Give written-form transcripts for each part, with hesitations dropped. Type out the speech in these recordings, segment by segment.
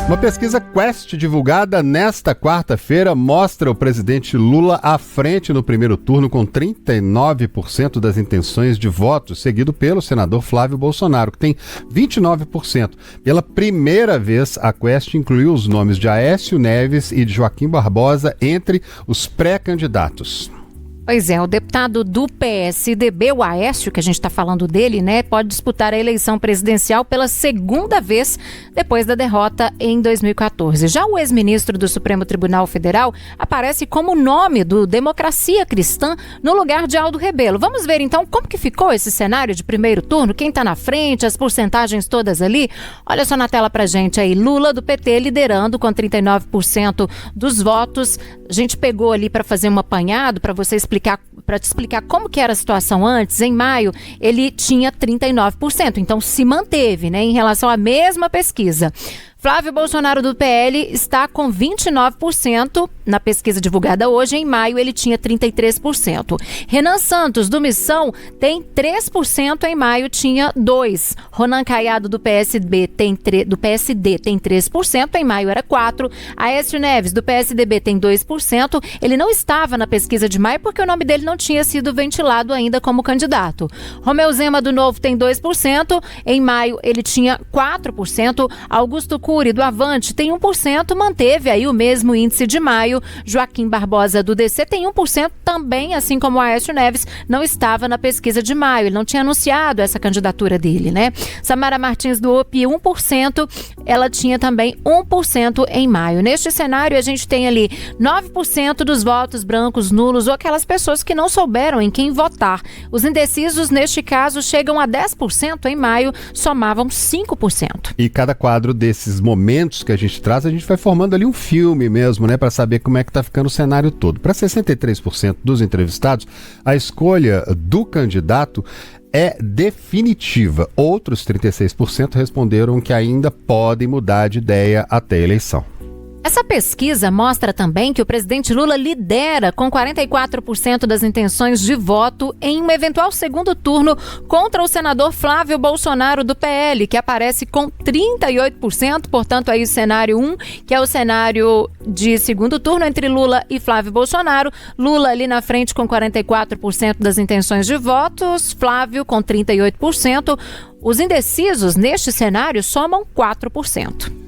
Uma pesquisa Quest divulgada nesta quarta-feira mostra o presidente Lula à frente no primeiro turno com 39% das intenções de voto, seguido pelo senador Flávio Bolsonaro, que tem 29%. Pela primeira vez, a Quest incluiu os nomes de Aécio Neves e de Joaquim Barbosa entre os pré-candidatos. Pois é, o deputado do PSDB, o Aécio, que a gente está falando dele, né, pode disputar a eleição presidencial pela segunda vez depois da derrota em 2014. Já o ex-ministro do Supremo Tribunal Federal aparece como nome do Democracia Cristã no lugar de Aldo Rebelo. Vamos ver então como que ficou esse cenário de primeiro turno, quem está na frente, as porcentagens todas ali. Olha só na tela pra gente aí, Lula do PT liderando com 39% dos votos. A gente pegou ali para fazer um apanhado para você explicar, para te explicar como que era a situação antes. Em maio, ele tinha 39%, então se manteve, né, em relação à mesma pesquisa. Flávio Bolsonaro do PL está com 29% na pesquisa divulgada hoje. Em maio, ele tinha 33%. Renan Santos, do Missão, tem 3%. Em maio, tinha 2%. Ronan Caiado, do PSD, tem 3%. Em maio, era 4%. Aécio Neves, do PSDB, tem 2%. Ele não estava na pesquisa de maio porque o nome dele não tinha sido ventilado ainda como candidato. Romeu Zema, do Novo, tem 2%. Em maio, ele tinha 4%. Augusto Cury, do Avante, tem 1%, manteve aí o mesmo índice de maio. Joaquim Barbosa, do DC, tem 1%, também, assim como Aécio Neves, não estava na pesquisa de maio, ele não tinha anunciado essa candidatura dele, né? Samara Martins, do OP, 1%, ela tinha também 1% em maio. Neste cenário, a gente tem ali 9% dos votos brancos, nulos, ou aquelas pessoas que não souberam em quem votar. Os indecisos, neste caso, chegam a 10%, em maio, somavam 5%. E cada quadro desses momentos que a gente traz, a gente vai formando ali um filme mesmo, né, para saber como é que tá ficando o cenário todo. Para 63% dos entrevistados, a escolha do candidato é definitiva. Outros 36% responderam que ainda podem mudar de ideia até a eleição. Essa pesquisa mostra também que o presidente Lula lidera com 44% das intenções de voto em um eventual segundo turno contra o senador Flávio Bolsonaro do PL, que aparece com 38%, portanto aí o cenário 1, que é o cenário de segundo turno entre Lula e Flávio Bolsonaro. Lula ali na frente com 44% das intenções de votos, Flávio com 38%. Os indecisos neste cenário somam 4%.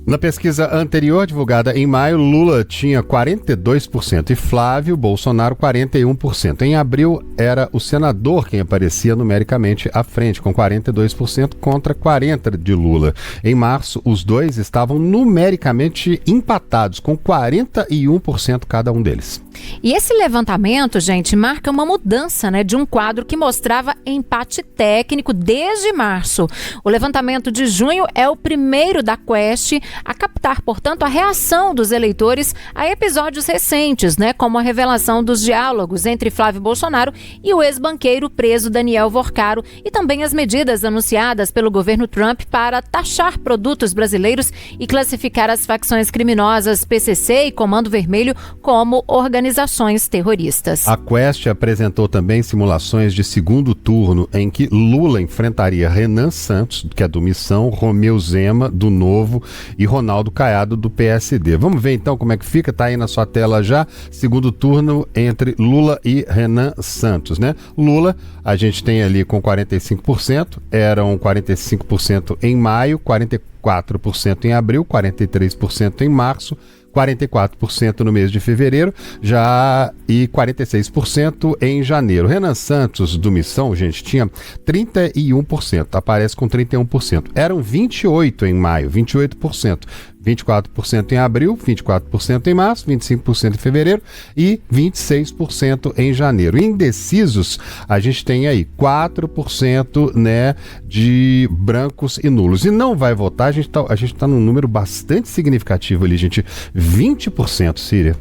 Na pesquisa anterior, divulgada em maio, Lula tinha 42% e Flávio Bolsonaro 41%. Em abril, era o senador quem aparecia numericamente à frente, com 42% contra 40% de Lula. Em março, os dois estavam numericamente empatados, com 41% cada um deles. E esse levantamento, gente, marca uma mudança, né, de um quadro que mostrava empate técnico desde março. O levantamento de junho é o primeiro da Quest a captar, portanto, a reação dos eleitores a episódios recentes, né, como a revelação dos diálogos entre Flávio Bolsonaro e o ex-banqueiro preso Daniel Vorcaro, e também as medidas anunciadas pelo governo Trump para taxar produtos brasileiros e classificar as facções criminosas PCC e Comando Vermelho como organizações terroristas. A Quest apresentou também simulações de segundo turno em que Lula enfrentaria Renan Santos, que é do Missão, Romeu Zema, do Novo, e Ronaldo Caiado, do PSD. Vamos ver então como é que fica, tá aí na sua tela já, segundo turno entre Lula e Renan Santos, né? Lula, a gente tem ali com 45%, eram 45% em maio, 44% em abril, 43% em março, 44% no mês de fevereiro, já e 46% em janeiro. Renan Santos, do Missão, gente, tinha 31%, aparece com 31%. Eram 28% em maio, 28%. 24% em abril, 24% em março, 25% em fevereiro e 26% em janeiro. Indecisos, a gente tem aí 4%, né, de brancos e nulos. E não vai votar, a gente tá num número bastante significativo ali, gente. 20%, Síria.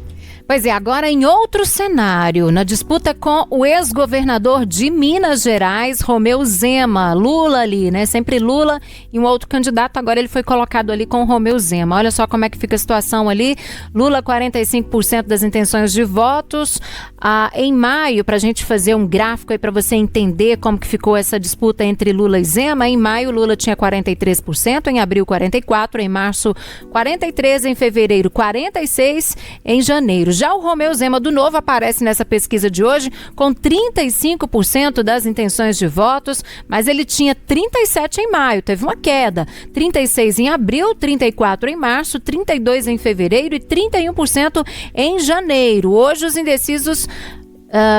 Pois é, agora em outro cenário, na disputa com o ex-governador de Minas Gerais, Romeu Zema. Lula ali, né? Sempre Lula e um outro candidato, agora ele foi colocado ali com o Romeu Zema. Olha só como é que fica a situação ali. Lula, 45% das intenções de votos. Em maio, para a gente fazer um gráfico aí para você entender como que ficou essa disputa entre Lula e Zema, em maio Lula tinha 43%, em abril 44%, em março 43%, em fevereiro 46%, em janeiro. Já o Romeu Zema do Novo aparece nessa pesquisa de hoje com 35% das intenções de votos, mas ele tinha 37% em maio, teve uma queda. 36% em abril, 34% em março, 32% em fevereiro e 31% em janeiro. Hoje os indecisos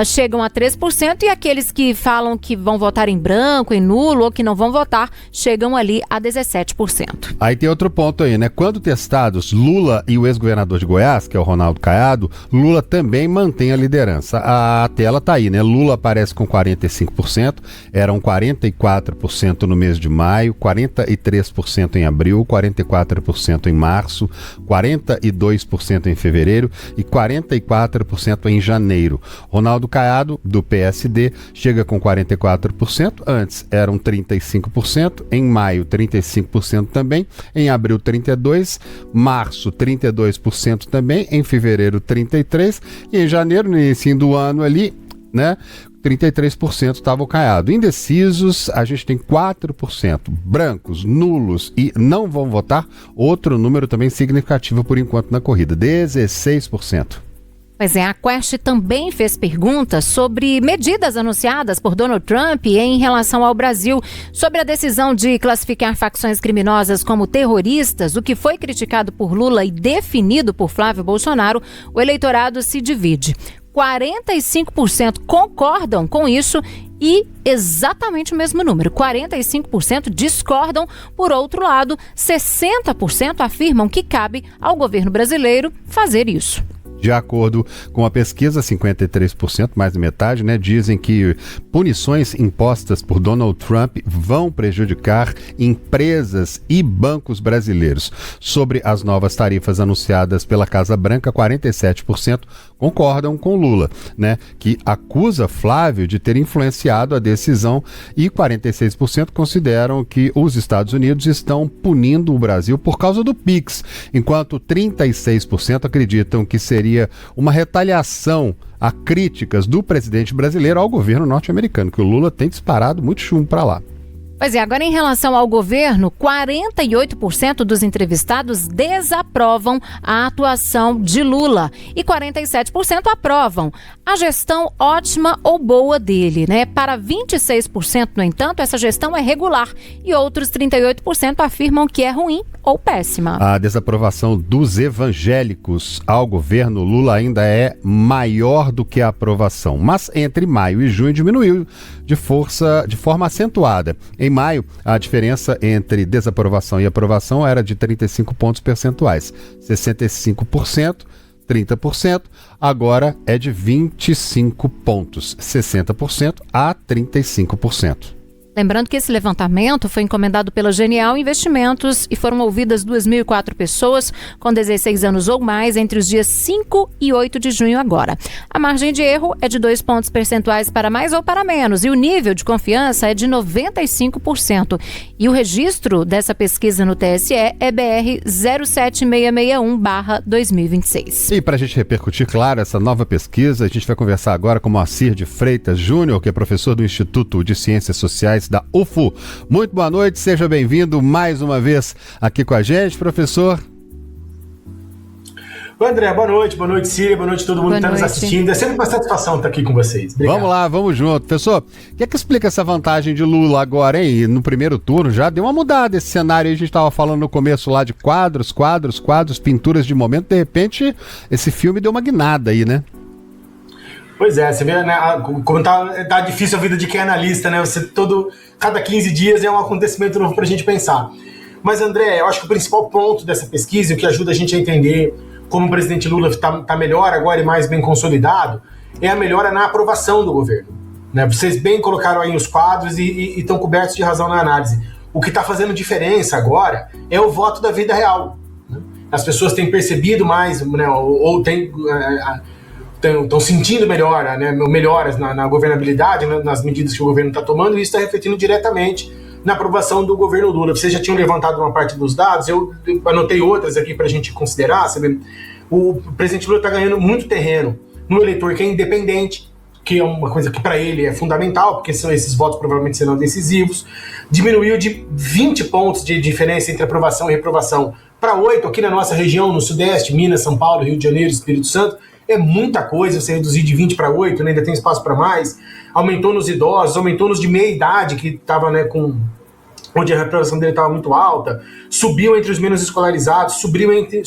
chegam a 3% e aqueles que falam que vão votar em branco, em nulo ou que não vão votar, chegam ali a 17%. Aí tem outro ponto aí, né? Quando testados Lula e o ex-governador de Goiás, que é o Ronaldo Caiado, Lula também mantém a liderança. A tela tá aí, né? Lula aparece com 45%, eram 44% no mês de maio, 43% em abril, 44% em março, 42% em fevereiro e 44% em janeiro. Ronaldo Caiado, do PSD, chega com 44%, antes eram 35%, em maio 35% também, em abril 32%, março 32% também, em fevereiro 33% e em janeiro, no início do ano ali, né, 33% estava o Caiado. Indecisos, a gente tem 4%. Brancos, nulos e não vão votar, outro número também significativo por enquanto na corrida, 16%. Pois é, a Quest também fez perguntas sobre medidas anunciadas por Donald Trump em relação ao Brasil, sobre a decisão de classificar facções criminosas como terroristas, o que foi criticado por Lula e definido por Flávio Bolsonaro. O eleitorado se divide. 45% concordam com isso e exatamente o mesmo número, 45% discordam. Por outro lado, 60% afirmam que cabe ao governo brasileiro fazer isso. De acordo com a pesquisa, 53%, mais de metade, né, dizem que punições impostas por Donald Trump vão prejudicar empresas e bancos brasileiros. Sobre as novas tarifas anunciadas pela Casa Branca, 47% concordam com Lula, né, que acusa Flávio de ter influenciado a decisão, e 46% consideram que os Estados Unidos estão punindo o Brasil por causa do PIX, enquanto 36% acreditam que seria uma retaliação a críticas do presidente brasileiro ao governo norte-americano, que o Lula tem disparado muito chumbo para lá. Pois é, agora em relação ao governo, 48% dos entrevistados desaprovam a atuação de Lula e 47% aprovam a gestão ótima ou boa dele, né? Para 26%, no entanto, essa gestão é regular e outros 38% afirmam que é ruim ou péssima. A desaprovação dos evangélicos ao governo Lula ainda é maior do que a aprovação, mas entre maio e junho diminuiu de forma acentuada. Em maio, a diferença entre desaprovação e aprovação era de 35 pontos percentuais, 65%, 30%, agora é de 25 pontos, 60% a 35%. Lembrando que esse levantamento foi encomendado pela Genial Investimentos e foram ouvidas 2.004 pessoas com 16 anos ou mais entre os dias 5 e 8 de junho agora. A margem de erro é de 2 pontos percentuais para mais ou para menos e o nível de confiança é de 95%. E o registro dessa pesquisa no TSE é BR 07661/2026. E para a gente repercutir, claro, essa nova pesquisa, a gente vai conversar agora com Moacir de Freitas Júnior, que é professor do Instituto de Ciências Sociais da UFU. Muito boa noite, seja bem-vindo mais uma vez aqui com a gente, professor. Oi, André, boa noite, Cília, boa noite a todo mundo que está nos assistindo. É sempre uma satisfação estar aqui com vocês. Obrigado. Vamos lá, vamos junto. Professor, o que é que explica essa vantagem de Lula agora, hein? No primeiro turno já deu uma mudada esse cenário aí, a gente estava falando no começo lá de quadros, pinturas de momento, de repente esse filme deu uma guinada aí, né? Pois é, você vê, né, como tá difícil a vida de quem é analista, né? Cada 15 dias é um acontecimento novo pra gente pensar. Mas, André, eu acho que o principal ponto dessa pesquisa, o que ajuda a gente a entender como o presidente Lula tá melhor agora e mais bem consolidado, é a melhora na aprovação do governo, né? Vocês bem colocaram aí os quadros e estão cobertos de razão na análise. O que está fazendo diferença agora é o voto da vida real, né? as pessoas têm percebido mais, né, ou estão sentindo melhoras na governabilidade, né, nas medidas que o governo está tomando, e isso está refletindo diretamente na aprovação do governo Lula. Vocês já tinham levantado uma parte dos dados, eu anotei outras aqui para a gente considerar. Sabe? O presidente Lula está ganhando muito terreno no eleitor que é independente, que é uma coisa que para ele é fundamental, porque esses votos provavelmente serão decisivos. Diminuiu de 20 pontos de diferença entre aprovação e reprovação para 8 aqui na nossa região, no Sudeste, Minas, São Paulo, Rio de Janeiro, Espírito Santo. É muita coisa você reduzir de 20 para 8, né? Ainda tem espaço para mais. Aumentou nos idosos, aumentou nos de meia idade, que estava, né, onde a reprovação dele estava muito alta, subiu entre os menos escolarizados, subiu entre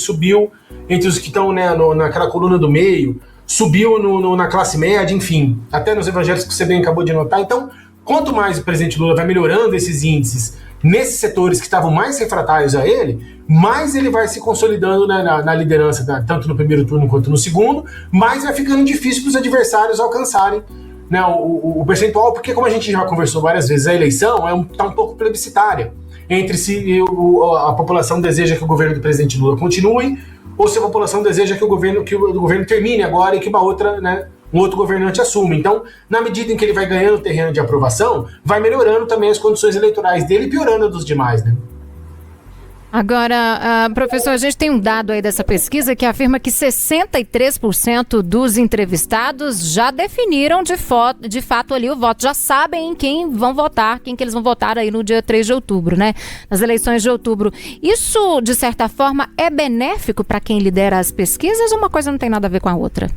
os que estão, né, naquela coluna do meio, subiu na classe média, enfim, até nos evangélicos que você bem acabou de notar. Então, quanto mais o presidente Lula vai melhorando esses índices nesses setores que estavam mais refratários a ele, mais ele vai se consolidando, né, na liderança, tanto no primeiro turno quanto no segundo, mais vai ficando difícil para os adversários alcançarem, né, o percentual, porque, como a gente já conversou várias vezes, a eleição está um pouco plebiscitária entre se a população deseja que o governo do presidente Lula continue ou se a população deseja que o governo termine agora e que um outro governante assuma. Então, na medida em que ele vai ganhando terreno de aprovação, vai melhorando também as condições eleitorais dele e piorando a dos demais, né? Agora, professor, a gente tem um dado aí dessa pesquisa que afirma que 63% dos entrevistados já definiram de fato ali o voto, já sabem em quem vão votar, quem que eles vão votar aí no dia 3 de outubro, né? Nas eleições de outubro. Isso, de certa forma, é benéfico para quem lidera as pesquisas ou uma coisa não tem nada a ver com a outra?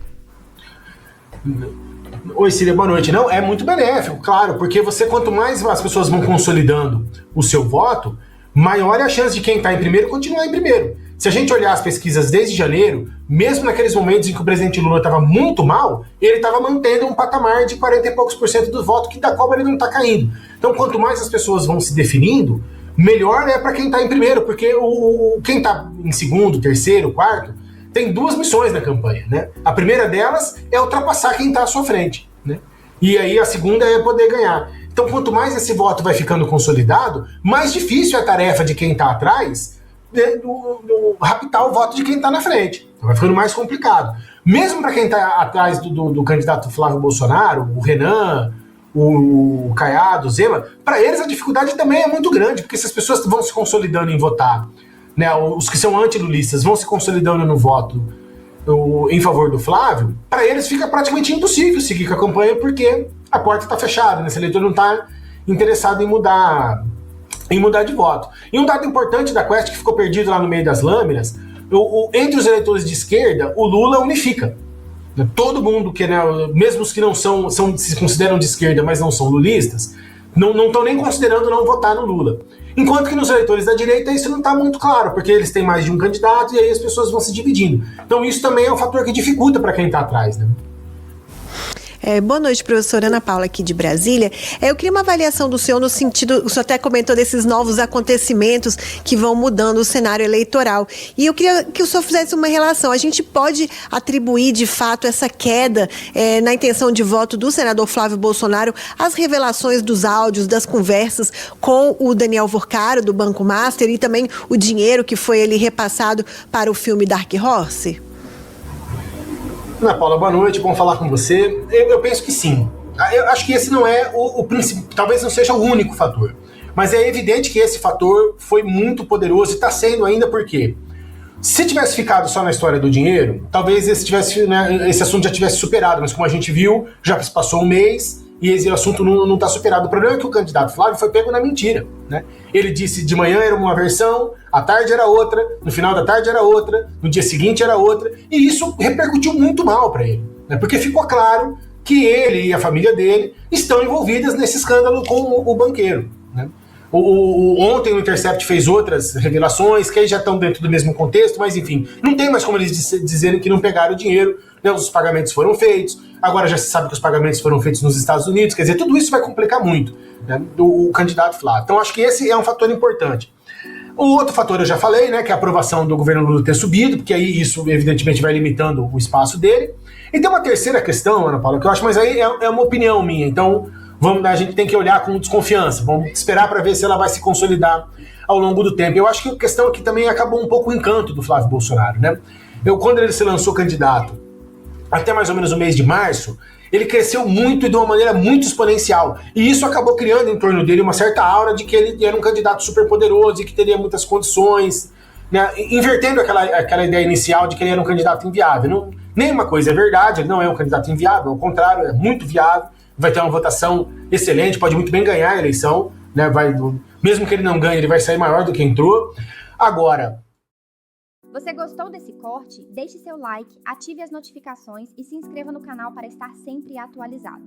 Oi, Cília, boa noite. Não, é muito benéfico, claro, porque quanto mais as pessoas vão consolidando o seu voto, maior é a chance de quem está em primeiro continuar em primeiro. Se a gente olhar as pesquisas desde janeiro, mesmo naqueles momentos em que o presidente Lula estava muito mal, ele estava mantendo um patamar de 40 e poucos % do voto, da qual ele não está caindo. Então, quanto mais as pessoas vão se definindo, melhor é para quem está em primeiro, porque quem está em segundo, terceiro, quarto, tem duas missões na campanha, né? A primeira delas é ultrapassar quem está à sua frente, né? E aí a segunda é poder ganhar. Então, quanto mais esse voto vai ficando consolidado, mais difícil é a tarefa de quem está atrás, né, raptar o voto de quem está na frente. Então, vai ficando mais complicado. Mesmo para quem está atrás do candidato Flávio Bolsonaro, o Renan, o Caiado, o Zema, para eles a dificuldade também é muito grande, porque se as pessoas vão se consolidando em votar, né, os que são antilulistas vão se consolidando no voto em favor do Flávio, para eles fica praticamente impossível seguir com a campanha, porque a porta está fechada, né? Esse eleitor não está interessado em mudar de voto. E um dado importante da Quest, que ficou perdido lá no meio das lâminas, entre os eleitores de esquerda, o Lula unifica. Todo mundo, mesmo os que não se consideram de esquerda, mas não são lulistas, não estão nem considerando não votar no Lula. Enquanto que nos eleitores da direita isso não está muito claro, porque eles têm mais de um candidato e aí as pessoas vão se dividindo. Então isso também é um fator que dificulta para quem está atrás, né? Boa noite, professora Ana Paula, aqui de Brasília. Eu queria uma avaliação do senhor no sentido, o senhor até comentou desses novos acontecimentos que vão mudando o cenário eleitoral. E eu queria que o senhor fizesse uma relação. A gente pode atribuir, de fato, essa queda na intenção de voto do senador Flávio Bolsonaro às revelações dos áudios, das conversas com o Daniel Vorcaro, do Banco Master, e também o dinheiro que foi ali repassado para o filme Dark Horse? Ana Paula, boa noite, bom falar com você. Eu penso que sim. Eu acho que esse não é o principal, talvez não seja o único fator, mas é evidente que esse fator foi muito poderoso e está sendo ainda. Porque se tivesse ficado só na história do dinheiro, talvez esse assunto já tivesse superado, mas como a gente viu, já passou um mês e esse assunto não está superado. O problema é que o candidato Flávio foi pego na mentira, né? Ele disse de manhã era uma versão, à tarde era outra, no final da tarde era outra, no dia seguinte era outra, e isso repercutiu muito mal para ele, né? Porque ficou claro que ele e a família dele estão envolvidas nesse escândalo com o banqueiro, né? Ontem o Intercept fez outras revelações que aí já estão dentro do mesmo contexto, mas enfim, não tem mais como eles dizerem que não pegaram o dinheiro, né? Os pagamentos foram feitos, agora já se sabe que os pagamentos foram feitos nos Estados Unidos, quer dizer, tudo isso vai complicar muito, né, o candidato Flávio. Então acho que esse é um fator importante. O outro fator eu já falei, né, que é a aprovação do governo Lula ter subido, porque aí isso evidentemente vai limitando o espaço dele. E tem uma terceira questão, Ana Paula, que eu acho, mas aí é uma opinião minha, então a gente tem que olhar com desconfiança, vamos esperar para ver se ela vai se consolidar ao longo do tempo. Eu acho que a questão aqui também acabou um pouco o encanto do Flávio Bolsonaro, né? Quando ele se lançou candidato, até mais ou menos o mês de março, ele cresceu muito e de uma maneira muito exponencial. E isso acabou criando em torno dele uma certa aura de que ele era um candidato super poderoso e que teria muitas condições, né? Invertendo aquela ideia inicial de que ele era um candidato inviável. Não, nenhuma coisa é verdade, ele não é um candidato inviável, ao contrário, é muito viável, vai ter uma votação excelente, pode muito bem ganhar a eleição, né? Mesmo que ele não ganhe, ele vai sair maior do que entrou. Agora, você gostou desse corte? Deixe seu like, ative as notificações e se inscreva no canal para estar sempre atualizado.